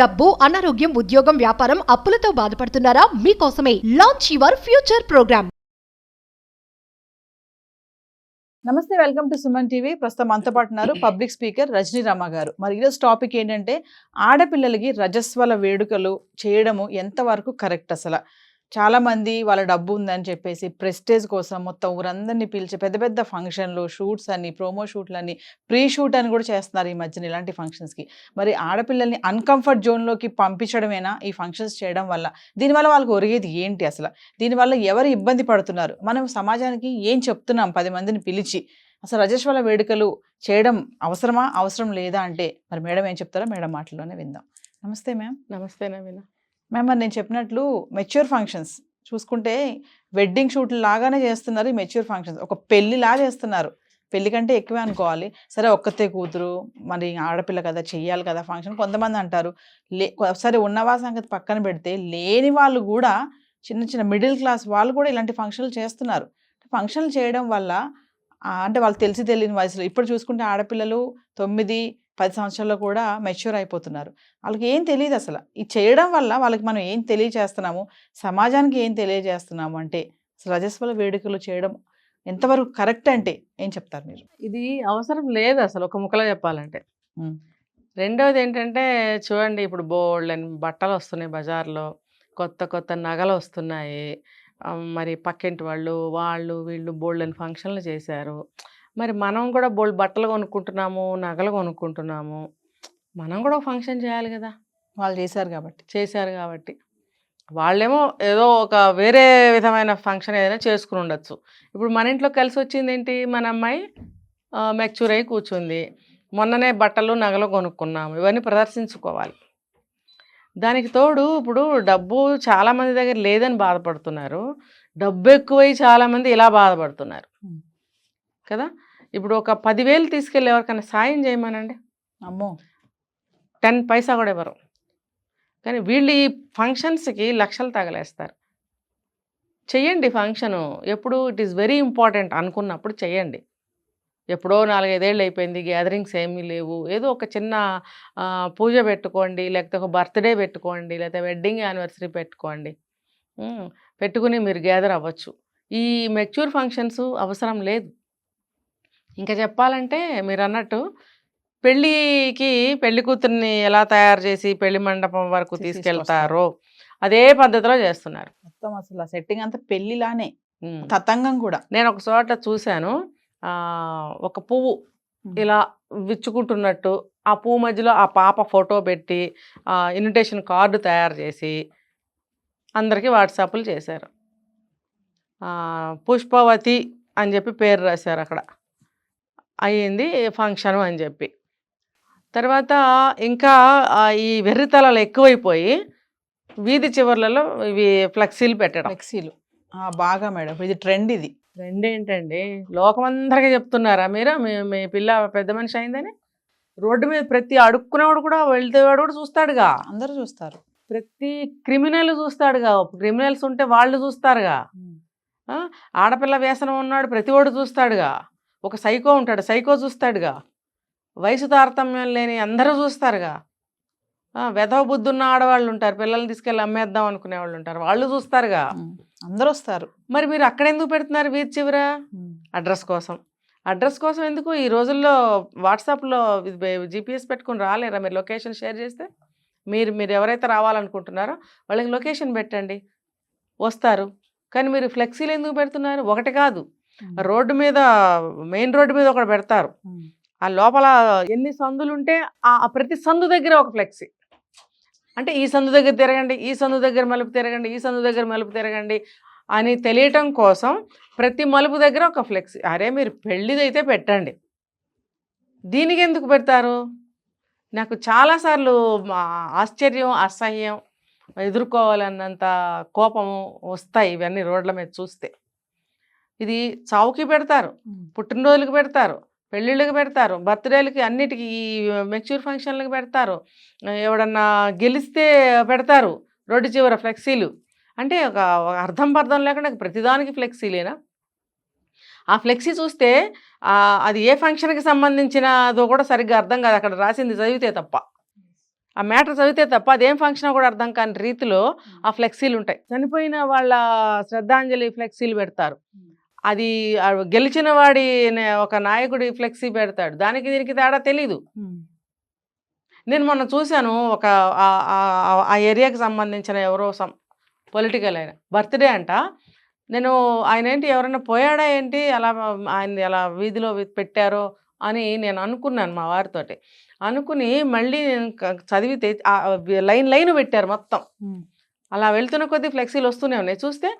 డబ్బు, అనారోగ్యం, ఉద్యోగం, వ్యాపారం, అప్పులతో బాధపడుతున్నారా? మీకోసమే లాంచ్ యువర్ ఫ్యూచర్ ప్రోగ్రామ్. నమస్తే, వెల్కమ్ టు సుమన్ టీవీ. ప్రస్తుతం మనతో పాటు ఉన్నారు పబ్లిక్ స్పీకర్ రజనీ రామ గారు. మరి ఈరోజు టాపిక్ ఏంటంటే, ఆడపిల్లలకి రజస్వల వేడుకలు చేయడము ఎంతవరకు కరెక్ట్? అసలు చాలా మంది వాళ్ళ డబ్బు ఉందని చెప్పేసి ప్రెస్టేజ్ కోసం మొత్తం ఊరందరినీ పిలిచి పెద్ద పెద్ద ఫంక్షన్లు, షూట్స్ అని, ప్రోమో షూట్లు అని, ప్రీ షూట్ అని కూడా చేస్తున్నారు ఈ మధ్యన ఇలాంటి ఫంక్షన్స్కి. మరి ఆడపిల్లల్ని అన్కంఫర్ట్ జోన్లోకి పంపించడమేనా ఈ ఫంక్షన్స్ చేయడం వల్ల? దీనివల్ల వాళ్ళకి ఒరిగేది ఏంటి? అసలు దీనివల్ల ఎవరు ఇబ్బంది పడుతున్నారు? మనం సమాజానికి ఏం చెప్తున్నాం 10 మందిని పిలిచి? అసలు రజస్వల వేడుకలు చేయడం అవసరమా, అవసరం లేదా అంటే మరి మేడం ఏం చెప్తారో మేడం మాటల్లోనే విందాం. నమస్తే మ్యామ్. నమస్తే నవీన. మ్యామ్, మరి నేను చెప్పినట్లు మెచ్యూర్ ఫంక్షన్స్ చూసుకుంటే వెడ్డింగ్ షూట్లు లాగానే చేస్తున్నారు ఈ మెచ్యూర్ ఫంక్షన్స్. ఒక పెళ్లిలా చేస్తున్నారు. పెళ్లి కంటే ఎక్కువే అనుకోవాలి. సరే, ఒక్కతే కూతురు, మరి ఆడపిల్ల కదా, చెయ్యాలి కదా ఫంక్షన్. కొంతమంది అంటారు సరే, ఉన్నవా సంగతి పక్కన పెడితే లేని వాళ్ళు కూడా, చిన్న చిన్న మిడిల్ క్లాస్ వాళ్ళు కూడా ఇలాంటి ఫంక్షన్లు చేస్తున్నారు. ఫంక్షన్లు చేయడం వల్ల అంటే వాళ్ళు తెలిసి తెలియని వయసులో, ఇప్పుడు చూసుకుంటే ఆడపిల్లలు 9-10 సంవత్సరాల్లో కూడా మెచ్యూర్ అయిపోతున్నారు. వాళ్ళకి ఏం తెలియదు అసలు. ఇది చేయడం వల్ల వాళ్ళకి మనం ఏం తెలియజేస్తున్నాము, సమాజానికి ఏం తెలియజేస్తున్నాము అంటే, రజస్వల వేడుకలు చేయడం ఎంతవరకు కరెక్ట్ అంటే ఏం చెప్తారు మీరు? ఇది అవసరం లేదు అసలు, ఒక ముక్కలో చెప్పాలంటే. రెండవది ఏంటంటే, చూడండి, ఇప్పుడు బోల్డని బట్టలు వస్తున్నాయి బజార్లో, కొత్త కొత్త నగలు వస్తున్నాయి. మరి పక్కింటి వాళ్ళు వీళ్ళు బోల్డని ఫంక్షన్లు చేశారు. మరి మనం కూడా బోల్డ్ బట్టలు కొనుక్కుంటున్నాము, నగలు కొనుక్కుంటున్నాము. మనం కూడా ఒక ఫంక్షన్ చేయాలి కదా. వాళ్ళు చేశారు కాబట్టి వాళ్ళేమో ఏదో ఒక వేరే విధమైన ఫంక్షన్ ఏదైనా చేసుకుని ఉండొచ్చు. ఇప్పుడు మన ఇంట్లో కలిసి వచ్చింది ఏంటి? మన అమ్మాయి మెచ్యూర్ అయ్యి కూర్చుంది. మొన్ననే బట్టలు నగలు కొనుక్కున్నాము. ఇవన్నీ ప్రదర్శించుకోవాలి. దానికి తోడు ఇప్పుడు డబ్బు చాలామంది దగ్గర లేదని బాధపడుతున్నారు. డబ్బు ఎక్కువై చాలామంది ఇలా బాధపడుతున్నారు కదా. ఇప్పుడు ఒక 10,000 తీసుకెళ్ళి ఎవరికైనా సాయం చేయమనండి, అమ్మో 10 పైసా కూడా ఇవ్వరు. కానీ వీళ్ళు ఈ ఫంక్షన్స్కి లక్షలు తగలేస్తారు. చెయ్యండి ఫంక్షను. ఎప్పుడు ఇట్ ఈస్ వెరీ ఇంపార్టెంట్ అనుకున్నప్పుడు చెయ్యండి. ఎప్పుడో 4-5 ఏళ్ళు అయిపోయింది, గ్యాదరింగ్స్ ఏమీ లేవు, ఏదో ఒక చిన్న పూజ పెట్టుకోండి, లేకపోతే ఒక బర్త్డే పెట్టుకోండి, లేకపోతే వెడ్డింగ్ యానివర్సరీ పెట్టుకోండి. పెట్టుకుని మీరు గ్యాదర్ అవ్వచ్చు. ఈ మెచ్యూర్ ఫంక్షన్స్ అవసరం లేదు. ఇంకా చెప్పాలంటే, మీరు అన్నట్టు పెళ్ళికి పెళ్లి కూతుర్ని ఎలా తయారు చేసి పెళ్లి మండపం వరకు తీసుకెళ్తారో అదే పద్ధతిలో చేస్తున్నారు మొత్తం. అసలు సెట్టింగ్ అంతా పెళ్లిలానే, తతంగం కూడా. నేను ఒక చోట చూశాను, ఒక పువ్వు ఇలా విచ్చుకుంటున్నట్టు, ఆ పువ్వు మధ్యలో ఆ పాప ఫోటో పెట్టి ఇన్విటేషన్ కార్డు తయారు చేసి అందరికీ వాట్సాప్లు చేశారు. పుష్పవతి అని చెప్పి పేరు రాశారు అక్కడ. అయ్యింది ఫంక్షను అని చెప్పి. తర్వాత ఇంకా ఈ వెర్రితలాలు ఎక్కువైపోయి వీధి చివర్లలో ఇవి ఫ్లెక్సీలు పెట్టడం. ఫ్లెక్సీలు బాగా మేడం, ఇది ట్రెండ్. ఇది ట్రెండ్ ఏంటండి? లోకమందరికీ చెప్తున్నారా మీరు మీ పిల్ల పెద్ద మనిషి అయిందని? రోడ్డు మీద ప్రతి అడుక్కునేవాడు కూడా, వెళ్తేవాడు కూడా చూస్తాడుగా. అందరూ చూస్తారు. ప్రతి క్రిమినల్ చూస్తాడుగా. క్రిమినల్స్ ఉంటే వాళ్ళు చూస్తారుగా. ఆడపిల్ల వ్యసనం ఉన్నాడు ప్రతివాడు చూస్తాడుగా. ఒక సైకో ఉంటాడు, సైకో చూస్తాడుగా. వయసు తారతమ్యం లేని అందరూ చూస్తారుగా. వెధవ బుద్ధి ఉన్న ఆడవాళ్ళు ఉంటారు, పిల్లల్ని తీసుకెళ్ళి అమ్మేద్దాం అనుకునే వాళ్ళు ఉంటారు, వాళ్ళు చూస్తారుగా. అందరూ వస్తారు. మరి మీరు అక్కడ ఎందుకు పెడుతున్నారు వీధి చివర? అడ్రస్ కోసం. అడ్రస్ కోసం ఎందుకు? ఈ రోజుల్లో వాట్సాప్లో GPS పెట్టుకుని రాలేరా మీరు? లొకేషన్ షేర్ చేస్తే మీరు ఎవరైతే రావాలనుకుంటున్నారో వాళ్ళకి లొకేషన్ పెట్టండి, వస్తారు. కానీ మీరు ఫ్లెక్సీలు ఎందుకు పెడుతున్నారు? ఒకటి కాదు, రోడ్డు మీద, మెయిన్ రోడ్డు మీద ఒకటి పెడతారు. ఆ లోపల ఎన్ని సందులు ఉంటే ఆ ప్రతి సందు దగ్గర ఒక ఫ్లెక్సీ. అంటే ఈ సందు దగ్గర తిరగండి, ఈ సందు దగ్గర మలుపు తిరగండి, ఈ సందు దగ్గర మలుపు తిరగండి అని తెలియటం కోసం ప్రతి మలుపు దగ్గర ఒక ఫ్లెక్సీ. అరే, మీరు పెళ్ళిదైతే పెట్టండి, దీనికి ఎందుకు పెడతారు? నాకు చాలాసార్లు ఆశ్చర్యం, అసహ్యం, ఎదుర్కోవాలన్నంత కోపము వస్తాయి ఇవన్నీ రోడ్ల మీద చూస్తే. ఇది చావుకి పెడతారు, పుట్టినరోజులకు పెడతారు, పెళ్ళిళ్ళకి పెడతారు, బర్త్డేలకి, అన్నిటికీ, ఈ మెచ్యూర్ ఫంక్షన్లకు పెడతారు. ఎవడన్నా గెలిస్తే పెడతారు రోడ్డు చివర ఫ్లెక్సీలు. అంటే ఒక అర్థం పర్థం లేకుండా ప్రతిదానికి ఫ్లెక్సీలేనా? ఆ ఫ్లెక్సీ చూస్తే అది ఏ ఫంక్షన్కి సంబంధించినదో కూడా సరిగ్గా అర్థం కాదు అక్కడ రాసింది చదివితే తప్ప. ఆ మ్యాటర్ చదివితే తప్ప అదేం ఫంక్షన్ కూడా అర్థం కాని రీతిలో ఆ ఫ్లెక్సీలు ఉంటాయి. చనిపోయిన వాళ్ళ శ్రద్ధాంజలి ఫ్లెక్సీలు పెడతారు. అది గెలిచిన వాడి ఒక నాయకుడి ఫ్లెక్సీ పెడతాడు. దానికి దీనికి తేడా తెలీదు. నేను మొన్న చూశాను ఒక ఆ ఏరియాకి సంబంధించిన ఎవరో పొలిటికల్ ఆయన బర్త్డే అంట. నేను ఆయన ఏంటి ఎవరైనా పోయాడా ఏంటి అలా ఆయన అలా వీధిలో పెట్టారో అని నేను అనుకున్నాను మా వారితోటి. అనుకుని మళ్ళీ నేను చదివితే లైన్ పెట్టారు మొత్తం. అలా వెళ్తున్న కొద్దీ ఫ్లెక్సీలు వస్తూనే ఉన్నాయి. చూస్తే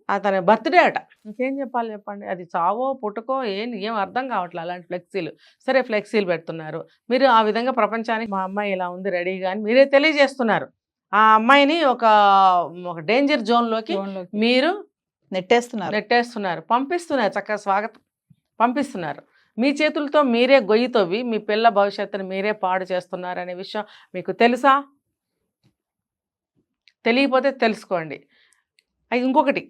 అతని బర్త్డే అట. ఇంకేం చెప్పాలి చెప్పండి. అది చావో పుట్టుకో ఏం అర్థం కావట్లేదు అలాంటి ఫ్లెక్సీలు. సరే ఫ్లెక్సీలు పెడుతున్నారు. మీరు ఆ విధంగా ప్రపంచానికి మా అమ్మాయి ఇలా ఉంది రెడీగా అని మీరే తెలియజేస్తున్నారు. ఆ అమ్మాయిని ఒక డేంజర్ జోన్లోకి మీరు నెట్టేస్తున్నారు, పంపిస్తున్నారు. చక్కగా స్వాగతం పంపిస్తున్నారు. మీ చేతులతో మీరే గొయ్యి తవ్వి మీ పిల్ల భవిష్యత్తును మీరే పాడు చేస్తున్నారు అనే విషయం మీకు తెలుసా? తెలియకపోతే తెలుసుకోండి. ఇంకొకటి,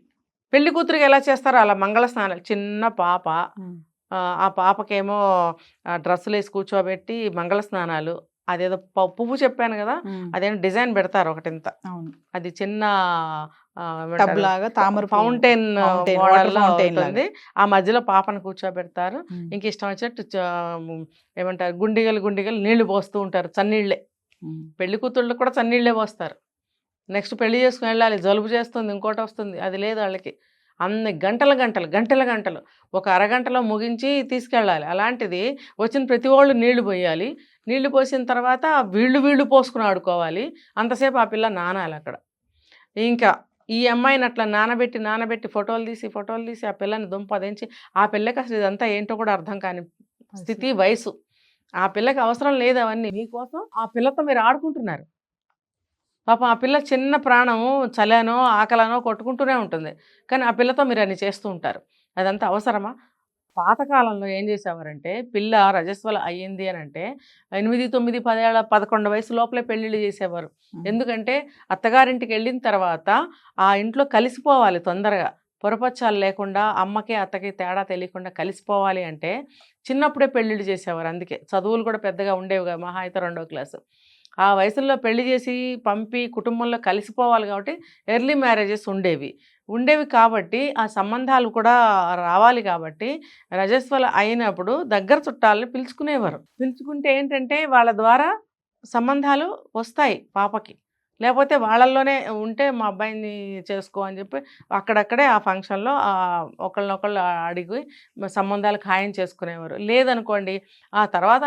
పెళ్లి కూతురికి ఎలా చేస్తారో అలా మంగళ స్నానాలు. చిన్న పాప, ఆ పాపకేమో డ్రెస్సులు వేసి కూర్చోబెట్టి మంగళ స్నానాలు. అదేదో పువ్వు చెప్పాను కదా, అదేమో డిజైన్ పెడతారు ఒకటింత. అది చిన్న ఫౌంటైన్ ఉంటుంది. ఆ మధ్యలో పాపను కూర్చోబెడతారు. ఇంక ఇష్టం వచ్చినట్టు ఏమంటారు గుండిగలు నీళ్లు పోస్తూ ఉంటారు. చన్నీళ్లే. పెళ్లి కూతుళ్ళు కూడా చన్నీళ్లే పోస్తారు. నెక్స్ట్ పెళ్లి చేసుకుని వెళ్ళాలి, జలుబు చేస్తుంది, ఇంకోటి వస్తుంది, అది లేదు వాళ్ళకి. అన్ని గంటలు ఒక అరగంటలో ముగించి తీసుకెళ్ళాలి. అలాంటిది వచ్చిన ప్రతి వాళ్ళు నీళ్లు పోయాలి. నీళ్లు పోసిన తర్వాత వీళ్ళు పోసుకుని ఆడుకోవాలి. అంతసేపు ఆ పిల్ల నానాలి అక్కడ. ఇంకా ఈ అమ్మాయిని అట్లా నానబెట్టి ఫోటోలు తీసి ఆ పిల్లని దుంపదించి, ఆ పిల్లకి అసలు ఇదంతా ఏంటో కూడా అర్థం కాని స్థితి, వయసు. ఆ పిల్లకి అవసరం లేదు అవన్నీ. మీకోసం ఆ పిల్లతో మీరు ఆడుకుంటున్నారు. పాపం ఆ పిల్ల చిన్న ప్రాణము చలనో ఆకలనో కొట్టుకుంటూనే ఉంటుంది. కానీ ఆ పిల్లతో మీరు అన్ని చేస్తూ ఉంటారు. అదంతా అవసరమా? పాతకాలంలో ఏం చేసేవారంటే పిల్ల రజస్వల అయ్యింది అని అంటే 8, 9, 10 ఏళ్ళ 11 వయసు లోపలే పెళ్ళిళ్ళు చేసేవారు. ఎందుకంటే అత్తగారింటికి వెళ్ళిన తర్వాత ఆ ఇంట్లో కలిసిపోవాలి తొందరగా, పొరపచ్చాలు లేకుండా, అమ్మకి అత్తకి తేడా తెలియకుండా కలిసిపోవాలి అంటే చిన్నప్పుడే పెళ్ళిళ్ళు చేసేవారు. అందుకే చదువులు కూడా పెద్దగా ఉండేవి, మహా అయితే 2వ క్లాసు. ఆ వయసులో పెళ్లి చేసి పంపి కుటుంబంలో కలిసిపోవాలి కాబట్టి ఎర్లీ మ్యారేజెస్ ఉండేవి కాబట్టి ఆ సంబంధాలు కూడా రావాలి కాబట్టి రజస్వల అయినప్పుడు దగ్గర చుట్టాలని పిలుచుకునేవారు. పిలుచుకుంటే ఏంటంటే వాళ్ళ ద్వారా సంబంధాలు వస్తాయి పాపకి. లేకపోతే వాళ్ళల్లోనే ఉంటే మా అబ్బాయిని చేసుకో అని చెప్పి అక్కడక్కడే ఆ ఫంక్షన్లో ఒకళ్ళనొకళ్ళు అడిగి సంబంధాలు ఖాయం చేసుకునేవారు. లేదనుకోండి ఆ తర్వాత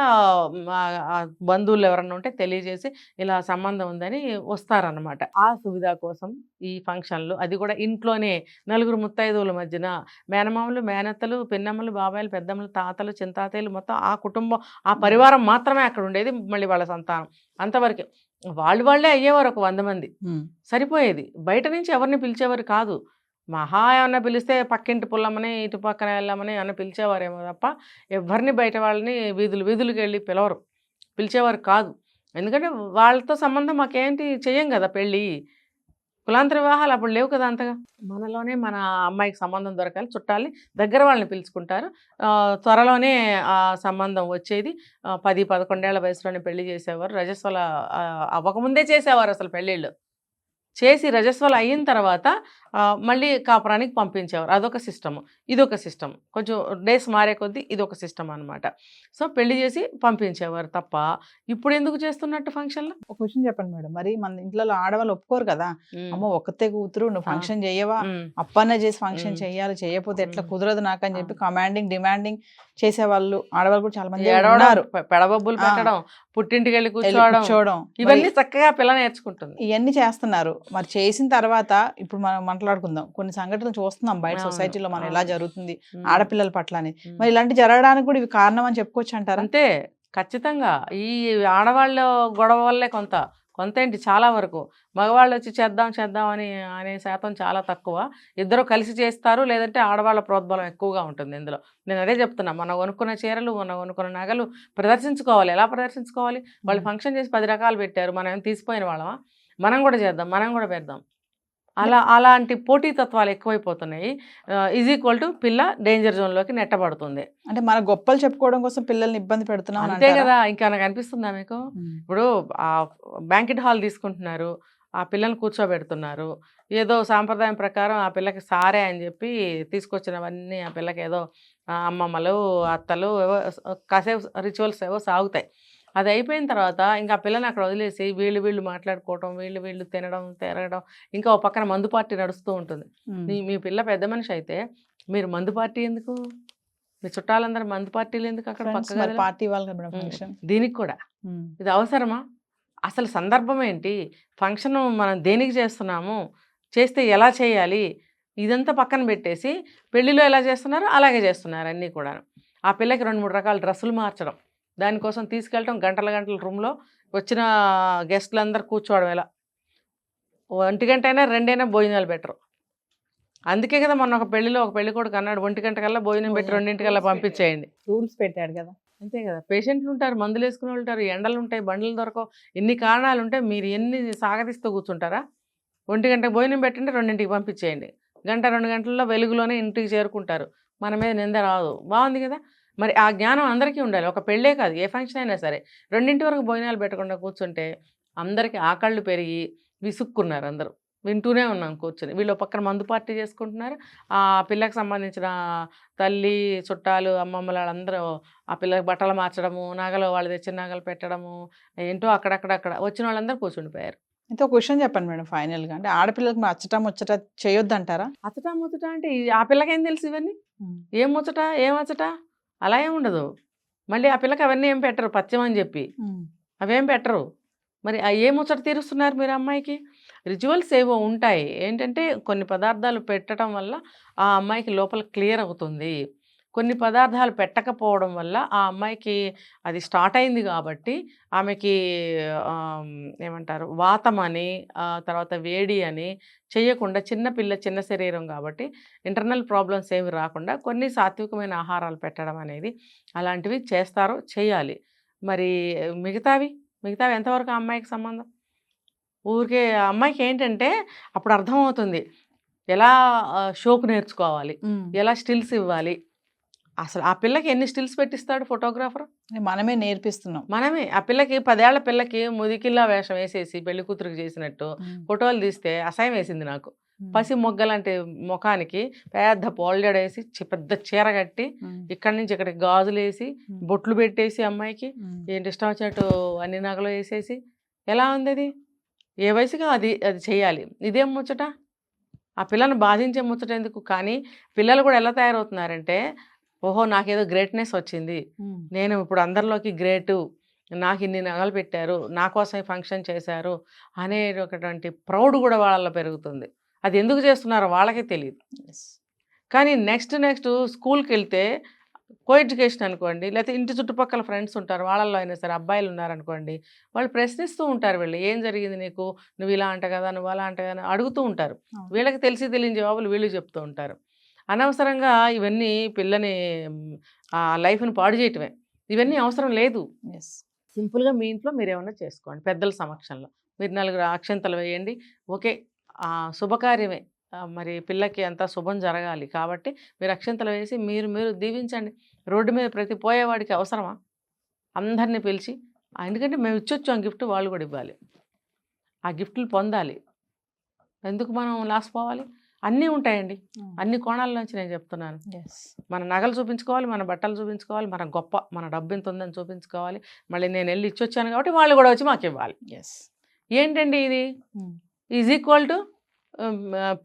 బంధువులు ఎవరన్నా ఉంటే తెలియజేసి ఇలా సంబంధం ఉందని వస్తారనమాట. ఆ సువిధ కోసం ఈ ఫంక్షన్లు, అది కూడా ఇంట్లోనే 4 ముత్తైదువుల మధ్యన మేనమామలు, మేనత్తలు, పిన్నమ్మలు, బాబాయిలు, పెద్దమ్మలు, తాతలు, చింతాతయ్యలు, మొత్తం ఆ కుటుంబం, ఆ పరివారం మాత్రమే అక్కడ ఉండేది. మళ్ళీ వాళ్ళ సంతానం అంతవరకే. వాళ్ళే అయ్యేవారు ఒక 100 మంది, సరిపోయేది. బయట నుంచి ఎవరిని పిలిచేవారు కాదు. మహా ఏమన్నా పిలిస్తే పక్కింటి పుల్లమ్మని, ఇటు పక్కన వెళ్ళమని ఏమన్నా పిలిచేవారేమో తప్ప ఎవరిని బయట వాళ్ళని వీధులకి వెళ్ళి పిలిచేవారు కాదు. ఎందుకంటే వాళ్ళతో సంబంధం మాకేంటి చెయ్యం కదా పెళ్ళి. కులాంతర వివాహాలు అప్పుడు లేవు కదా అంతగా. మనలోనే మన అమ్మాయికి సంబంధం దొరకాలి, చుట్టాలని దగ్గర వాళ్ళని పిలుచుకుంటారు. త్వరలోనే ఆ సంబంధం వచ్చేది. 10, 11 ఏళ్ల వయసులోనే పెళ్లి చేసేవారు. రజస్వల అవ్వకముందే చేసేవారు అసలు పెళ్ళిళ్ళు. చేసి రజస్వల అయిన తర్వాత మళ్ళీ కాపురానికి పంపించేవారు. అదొక సిస్టము, ఇదొక సిస్టమ్. కొంచెం డేస్ మారే కొద్దీ ఇదొక సిస్టమ్ అనమాట. సో పెళ్లి చేసి పంపించేవారు తప్ప ఇప్పుడు ఎందుకు చేస్తున్నట్టు ఫంక్షన్లో? ఒక విషయం చెప్పండి మేడం, మరి మన ఇంట్లో ఆడవాళ్ళు ఒప్పుకోరు కదా. అమ్మో ఒక్కతే కూతురు, నువ్వు ఫంక్షన్ చెయ్యవా, అప్పనే చేసి ఫంక్షన్ చెయ్యాలి, చేయకపోతే ఎట్లా, కుదరదు నాకు అని చెప్పి కమాండింగ్ డిమాండింగ్ చేసేవాళ్ళు ఆడవాళ్ళు కూడా చాలా మంది ఉన్నారు. పెడబొబ్బులు పెట్టడం, పుట్టింటికి వెళ్ళి కూర్చోవడం, ఇవన్నీ చక్కగా పిల్ల నేర్చుకుంటుంది. ఇవన్నీ చేస్తున్నారు. మరి చేసిన తర్వాత ఇప్పుడు మనం మాట్లాడుకుందాం, కొన్ని సంఘటనలు చూస్తున్నాం బయట సొసైటీలో మనం ఎలా జరుగుతుంది ఆడపిల్లల పట్ల అని. మరి ఇలాంటి జరగడానికి కూడా ఇవి కారణం అని చెప్పుకోవచ్చు అంటారు? అంతే, ఖచ్చితంగా. ఈ ఆడవాళ్ళ గొడవ వల్లే కొంత ఏంటి చాలా వరకు మగవాళ్ళు వచ్చి చేద్దాం అనే శాతం చాలా తక్కువ. ఇద్దరు కలిసి చేస్తారు, లేదంటే ఆడవాళ్ళ ప్రోద్బలం ఎక్కువగా ఉంటుంది ఇందులో. నేను అదే చెప్తున్నా, మనం కొనుక్కున్న చీరలు, మనం కొనుక్కున్న నగలు ప్రదర్శించుకోవాలి. ఎలా ప్రదర్శించుకోవాలి? వాళ్ళు ఫంక్షన్ చేసి 10 రకాలు పెట్టారు, మనం ఏం తీసిపోయిన వాళ్ళమా? మనం కూడా చేద్దాం, మనం కూడా పెడదాం. అలాంటి పోటీతత్వాలు ఎక్కువైపోతున్నాయి. ఈజ్ ఈక్వల్ టు పిల్ల డేంజర్ జోన్లోకి నెట్టబడుతుంది. అంటే మన గొప్పలు చెప్పుకోవడం కోసం పిల్లల్ని ఇబ్బంది పెడుతున్నాం అని అంతే అంటారా? కదా, ఇంకా నాకు అనిపిస్తుందా మీకు? ఇప్పుడు ఆ బ్యాంకెట్ హాల్ తీసుకుంటున్నారు, ఆ పిల్లని కూర్చోబెడుతున్నారు, ఏదో సాంప్రదాయం ప్రకారం ఆ పిల్లకి సారే అని చెప్పి తీసుకొచ్చినవన్నీ ఆ పిల్లకి ఏదో అమ్మమ్మలు అత్తలు ఏవో కాసేపు రిచువల్స్ ఏవో సాగుతాయి. అది అయిపోయిన తర్వాత ఇంకా ఆ పిల్లని అక్కడ వదిలేసి వీళ్ళు మాట్లాడుకోవటం, వీళ్ళు తిరగడం, ఇంకా ఒక పక్కన మందు పార్టీ నడుస్తూ ఉంటుంది. మీ పిల్ల పెద్ద మనిషి అయితే మీరు మందు పార్టీ ఎందుకు? మీ చుట్టాలందరూ మందు పార్టీలు ఎందుకు అక్కడ పక్కగా? పార్టీ వాళ్ళు ఫంక్షన్ దీనికి కూడా ఇది అవసరమా? అసలు సందర్భం ఏంటి? ఫంక్షన్ మనం దేనికి చేస్తున్నాము, చేస్తే ఎలా చేయాలి, ఇదంతా పక్కన పెట్టేసి పెళ్ళిలో ఎలా చేస్తున్నారో అలాగే చేస్తున్నారు అన్నీ కూడా. ఆ పిల్లకి 2-3 రకాల డ్రెస్సులు మార్చడం, దానికోసం తీసుకెళ్ళటం, గంటల రూమ్లో వచ్చిన గెస్టులందరూ కూర్చోవడం, ఎలా 1 గంట అయినా 2 అయినా భోజనాలు పెట్టరు. అందుకే కదా మొన్న ఒక పెళ్లిలో ఒక పెళ్లి కొడుకు అన్నాడు 1 గంట కల్లా భోజనం పెట్టి 2 పంపించేయండి. రూల్స్ పెట్టాడు కదా. అంతే కదా, పేషెంట్లు ఉంటారు, మందులు వేసుకునే వాళ్ళు ఉంటారు, ఎండలు ఉంటాయి, బండ్లు దొరకవు, ఎన్ని కారణాలు ఉంటాయి. మీరు ఎన్ని సాగతిస్తూ కూర్చుంటారా? 1 గంటకు భోజనం పెట్టండి, 2 పంపించేయండి. 1-2 గంటల్లో వెలుగులోనే ఇంటికి చేరుకుంటారు. మన మీద నింద రాదు. బాగుంది కదా. మరి ఆ జ్ఞానం అందరికీ ఉండాలి. ఒక పెళ్ళే కాదు, ఏ ఫంక్షన్ అయినా సరే 2 వరకు భోజనాలు పెట్టకుండా కూర్చుంటే అందరికీ ఆకళ్ళు పెరిగి విసుక్కున్నారు. అందరూ వింటూనే ఉన్నాం కూర్చొని. వీళ్ళు పక్కన మందు పార్టీ చేసుకుంటున్నారు. ఆ పిల్లకి సంబంధించిన తల్లి చుట్టాలు అమ్మమ్మలు వాళ్ళందరూ ఆ పిల్లకి బట్టలు మార్చడము, నగలు వాళ్ళు తెచ్చిన నగలు పెట్టడము, ఏంటో అక్కడక్కడ వచ్చిన వాళ్ళందరూ కూర్చుండిపోయారు. అయితే ఒక విషయం చెప్పండి మేడం ఫైనల్గా, అంటే ఆడపిల్లలకు అచ్చట ముచ్చట చేయొద్దు అంటారా? అచ్చట ముచ్చట అంటే ఆ పిల్లకేం తెలుసు ఇవన్నీ? ఏం ముచ్చట ఏం అచ్చట అలా ఏం ఉండదు. మళ్ళీ ఆ పిల్లకి అవన్నీ ఏం పెట్టరు, పత్యం అని చెప్పి అవేం పెట్టరు. మరి ఏ ముచ్చట తీరుస్తున్నారు మీరు అమ్మాయికి? రిచువల్స్ ఏవో ఉంటాయి. ఏంటంటే కొన్ని పదార్థాలు పెట్టడం వల్ల ఆ అమ్మాయికి లోపల క్లియర్ అవుతుంది. కొన్ని పదార్థాలు పెట్టకపోవడం వల్ల ఆ అమ్మాయికి అది స్టార్ట్ అయింది కాబట్టి ఆమెకి ఏమంటారు వాతం అని, తర్వాత వేడి అని చేయకుండా, చిన్న శరీరం కాబట్టి ఇంటర్నల్ ప్రాబ్లమ్స్ ఏమి రాకుండా కొన్ని సాత్వికమైన ఆహారాలు పెట్టడం అనేది అలాంటివి చేస్తారో చేయాలి. మరి మిగతావి ఎంతవరకు ఆ అమ్మాయికి సంబంధం? ఊరికే అమ్మాయికి ఏంటంటే అప్పుడు అర్థమవుతుంది ఎలా షోకు నేర్చుకోవాలి, ఎలా స్టిల్స్ ఇవ్వాలి. అసలు ఆ పిల్లకి ఎన్ని స్టిల్స్ పెట్టిస్తాడు ఫోటోగ్రాఫర్? మనమే నేర్పిస్తున్నాం. మనమే. ఆ పిల్లకి 10 ఏళ్ల పిల్లకి ముదికిల్లా వేషం వేసేసి పెళ్లి కూతురికి చేసినట్టు ఫోటోలు తీస్తే అసహ్యం వేసింది నాకు. పసి మొగ్గలాంటి ముఖానికి పెద్ద పోల్డెడ్ వేసి పెద్ద చీర కట్టి ఇక్కడి నుంచి ఇక్కడికి గాజులు వేసి బొట్లు పెట్టేసి అమ్మాయికి ఏంటి ఇష్టం వచ్చినట్టు అన్ని నగలు వేసేసి ఎలా ఉంది అది? ఏ వయసుగా అది చేయాలి? ఇదేం ముచ్చట? ఆ పిల్లను బాధించే ముచ్చట ఎందుకు? కానీ పిల్లలు కూడా ఎలా తయారవుతున్నారంటే, ఓహో నాకేదో గ్రేట్నెస్ వచ్చింది, నేను ఇప్పుడు అందరిలోకి గ్రేటు, నాకు ఇన్ని నగలు పెట్టారు, నా కోసం ఈ ఫంక్షన్ చేశారు అనేటటువంటి ప్రౌడ్ కూడా వాళ్ళలో పెరుగుతుంది. అది ఎందుకు చేస్తున్నారో వాళ్ళకే తెలియదు. కానీ నెక్స్ట్ స్కూల్కి వెళ్తే కో ఎడ్యుకేషన్ అనుకోండి, లేకపోతే ఇంటి చుట్టుపక్కల ఫ్రెండ్స్ ఉంటారు, వాళ్ళల్లో అయినా సరే అబ్బాయిలు ఉన్నారనుకోండి, వాళ్ళు ప్రశ్నిస్తూ ఉంటారు. వీళ్ళు ఏం జరిగింది నీకు, నువ్వు ఇలా అంట కదా, నువ్వు అలా అంట కదా అడుగుతూ ఉంటారు. వీళ్ళకి తెలియని జవాబులు వీళ్ళు చెప్తూ ఉంటారు. అనవసరంగా ఇవన్నీ పిల్లని లైఫ్ని పాడు చేయటమే. ఇవన్నీ అవసరం లేదు. సింపుల్గా మీ ఇంట్లో మీరు ఏమన్నా చేసుకోండి, పెద్దల సమక్షంలో మీరు 4 అక్షంతలు వేయండి. ఓకే, శుభకార్యమే, మరి పిల్లకి అంతా శుభం జరగాలి కాబట్టి మీరు అక్షంతలు వేసి మీరు దీవించండి. రోడ్డు మీద ప్రతి పోయేవాడికి అవసరమా అందరినీ పిలిచి? ఎందుకంటే మేము ఇచ్చొచ్చాం గిఫ్ట్, వాళ్ళు కూడా ఇవ్వాలి, ఆ గిఫ్ట్లు పొందాలి. ఎందుకు మనం లాస్ పోవాలి? అన్నీ ఉంటాయండి, అన్ని కోణాల నుంచి నేను చెప్తున్నాను. మన నగలు చూపించుకోవాలి, మన బట్టలు చూపించుకోవాలి, మన గొప్ప మన డబ్బు ఎంత ఉందని చూపించుకోవాలి. మళ్ళీ నేను వెళ్ళి ఇచ్చొచ్చాను కాబట్టి వాళ్ళు కూడా వచ్చి మాకు ఇవ్వాలి. ఏంటండి ఇది? ఈజ్ ఈక్వల్ టు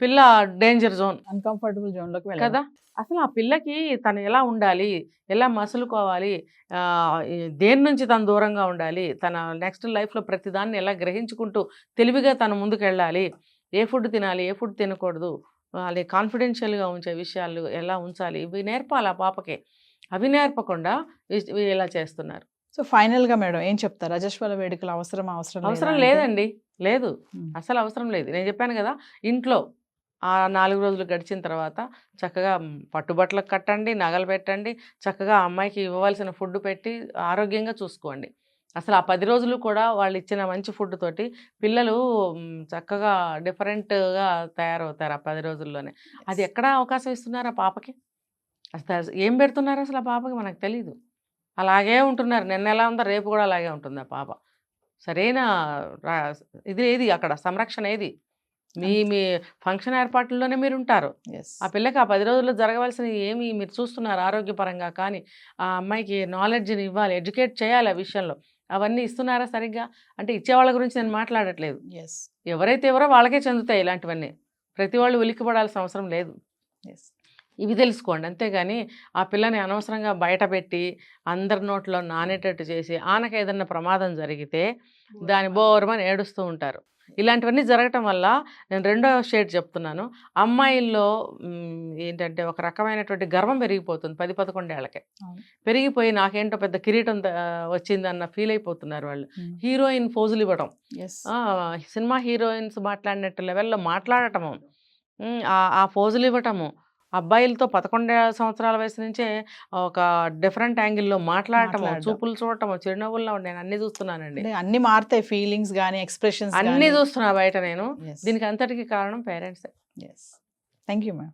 పిల్ల డేంజర్ జోన్, అన్కంఫర్టబుల్ జోన్లోకి కదా. అసలు ఆ పిల్లకి తను ఎలా ఉండాలి, ఎలా మసులుకోవాలి, దేని నుంచి తను దూరంగా ఉండాలి, తన నెక్స్ట్ లైఫ్లో ప్రతిదాన్ని ఎలా గ్రహించుకుంటూ తెలివిగా తను ముందుకు వెళ్ళాలి, ఏ ఫుడ్ తినాలి, ఏ ఫుడ్ తినకూడదు, అది కాన్ఫిడెన్షియల్గా ఉంచే విషయాలు ఎలా ఉంచాలి, ఇవి నేర్పాలి ఆ పాపకి. అవి నేర్పకుండా ఇలా చేస్తున్నారు. సో ఫైనల్గా మేడం ఏం చెప్తారు? రజస్వల వేడుకలు అవసరం లేదండి, లేదు, అసలు అవసరం లేదు. నేను చెప్పాను కదా, ఇంట్లో ఆ 4 రోజులు గడిచిన తర్వాత చక్కగా పట్టుబట్టలకు కట్టండి, నగలు పెట్టండి, చక్కగా అమ్మాయికి ఇవ్వవలసిన ఫుడ్ పెట్టి ఆరోగ్యంగా చూసుకోండి. అసలు ఆ 10 రోజులు కూడా వాళ్ళు ఇచ్చిన మంచి ఫుడ్ తోటి పిల్లలు చక్కగా డిఫరెంట్గా తయారవుతారు ఆ 10 రోజుల్లోనే. అది ఎక్కడ అవకాశం ఇస్తున్నారు ఆ పాపకి? అసలు ఏం పెడుతున్నారు అసలు ఆ పాపకి మనకు తెలీదు. అలాగే ఉంటున్నారు. నిన్న ఎలా ఉందో రేపు కూడా అలాగే ఉంటుంది ఆ పాప. సరైన ఏది అక్కడ సంరక్షణ ఏది? మీ ఫంక్షన్ ఏర్పాట్లలోనే మీరు ఉంటారు. ఎస్ ఆ పిల్లకి ఆ 10 రోజుల్లో జరగవలసినవి ఏమి మీరు చూస్తున్నారు ఆరోగ్యపరంగా కానీ, ఆ అమ్మాయికి నాలెడ్జ్ని ఇవ్వాలి, ఎడ్యుకేట్ చేయాలి ఆ విషయంలో. అవన్నీ ఇస్తున్నారా సరిగ్గా? అంటే ఇచ్చేవాళ్ళ గురించి నేను మాట్లాడట్లేదు. ఎస్ ఎవరైతే ఎవరో వాళ్ళకే చెందుతాయి ఇలాంటివన్నీ. ప్రతి వాళ్ళు ఉలిక్కిపడాల్సిన అవసరం లేదు. ఎస్ ఇవి తెలుసుకోండి. అంతేగాని ఆ పిల్లని అనవసరంగా బయట పెట్టి అందరి నోట్లో నానేటట్టు చేసి ఆనక ఏదన్నా ప్రమాదం జరిగితే దాని బోరమని ఏడుస్తూ ఉంటారు. ఇలాంటివన్నీ జరగటం వల్ల నేను రెండో షేడ్ చెప్తున్నాను. అమ్మాయిల్లో ఏంటంటే ఒక రకమైనటువంటి గర్వం పెరిగిపోతుంది 10-11 ఏళ్ళకే. అవును. పెరిగిపోయి నాకేంటో పెద్ద కిరీటం వచ్చిందన్న ఫీల్ అయిపోతున్నారు వాళ్ళు. హీరోయిన్ పోజులు ఇవ్వడం, ఎస్ సినిమా హీరోయిన్స్ మాట్లాడినట్టు లెవెల్లో మాట్లాడటము, ఆ పోజులు ఇవ్వటము, అబ్బాయిలతో 11 సంవత్సరాల వయసు నుంచే ఒక డిఫరెంట్ యాంగిల్లో మాట్లాడటము, మాట్లాడడం. చూపులు చూడటము, చిరునవ్వుల్లో నేను అన్ని చూస్తున్నానండి. అంటే అన్ని మారుతాయి, ఫీలింగ్స్ కానీ ఎక్స్ప్రెషన్స్ అన్ని చూస్తున్నా బయట నేను. Yes. దీనికి అంతటికి కారణం పేరెంట్సే. Yes. Thank you, ma'am.